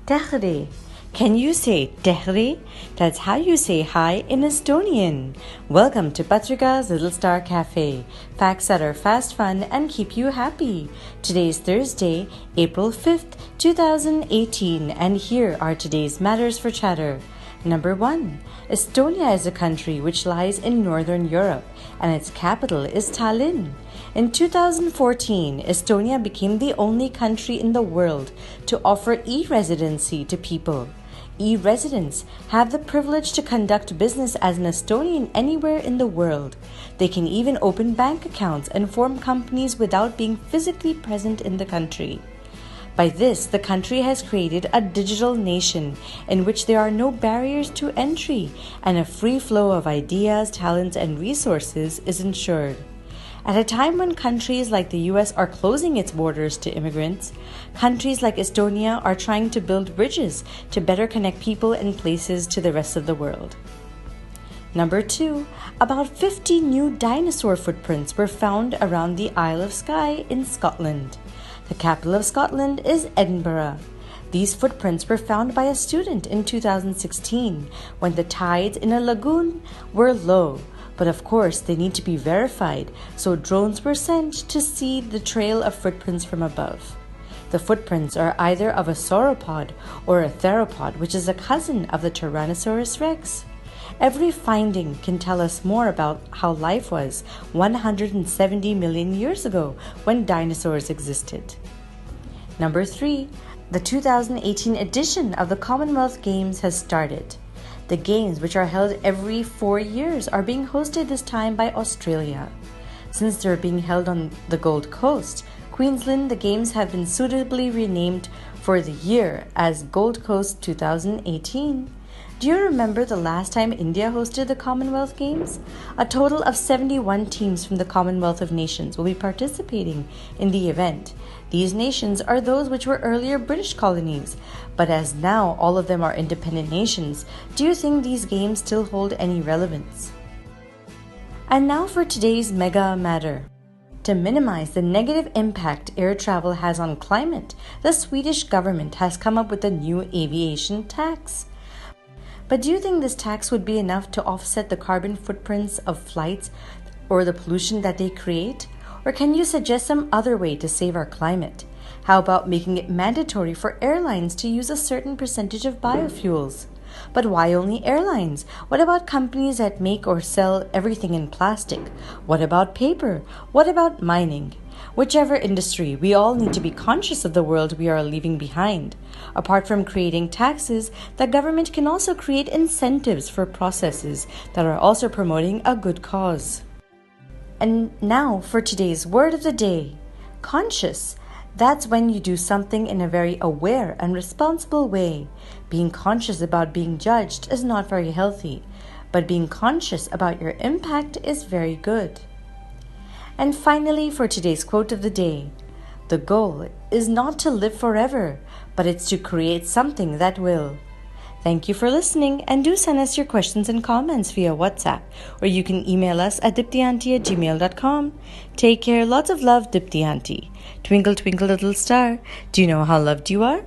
Tehre. Can you say tehre? That's how you say hi in Estonian. Welcome to Patrika's Little Star Cafe. Facts that are fast, fun, and keep you happy. Today is Thursday, April 5th, 2018, and here are today's matters for chatter. Number 1. Estonia is a country which lies in Northern Europe, and its capital is Tallinn. In 2014, Estonia became the only country in the world to offer e-residency to people. E-residents have the privilege to conduct business as an Estonian anywhere in the world. They can even open bank accounts and form companies without being physically present in the country. By this, the country has created a digital nation in which there are no barriers to entry and a free flow of ideas, talents, and resources is ensured. At a time when countries like the US are closing its borders to immigrants, countries like Estonia are trying to build bridges to better connect people and places to the rest of the world. Number 2. About 50 new dinosaur footprints were found around the Isle of Skye in Scotland. The capital of Scotland is Edinburgh. These footprints were found by a student in 2016 when the tides in a lagoon were low. But of course, they need to be verified, so drones were sent to see the trail of footprints from above. The footprints are either of a sauropod or a theropod, which is a cousin of the Tyrannosaurus rex. Every finding can tell us more about how life was 170 million years ago when dinosaurs existed. Number 3. The 2018 edition of the Commonwealth Games has started. The games, which are held every 4 years, are being hosted this time by Australia. Since they're being held on the Gold Coast, Queensland, the games have been suitably renamed for the year as Gold Coast 2018. Do you remember the last time India hosted the Commonwealth Games? A total of 71 teams from the Commonwealth of Nations will be participating in the event. These nations are those which were earlier British colonies, but as now all of them are independent nations, do you think these games still hold any relevance? And now for today's mega matter. To minimize the negative impact air travel has on climate, the Swedish government has come up with a new aviation tax. But do you think this tax would be enough to offset the carbon footprints of flights or the pollution that they create? Or can you suggest some other way to save our climate? How about making it mandatory for airlines to use a certain percentage of biofuels? But why only airlines? What about companies that make or sell everything in plastic? What about paper? What about mining? Whichever industry, we all need to be conscious of the world we are leaving behind. Apart from creating taxes, the government can also create incentives for processes that are also promoting a good cause. And now for today's word of the day. Conscious. That's when you do something in a very aware and responsible way. Being conscious about being judged is not very healthy, but being conscious about your impact is very good. And finally, for today's quote of the day, the goal is not to live forever, but it's to create something that will. Thank you for listening, and do send us your questions and comments via WhatsApp, or you can email us at diptyauntie@gmail.com. Take care, lots of love, Dipti Auntie. Twinkle, twinkle, little star, do you know how loved you are?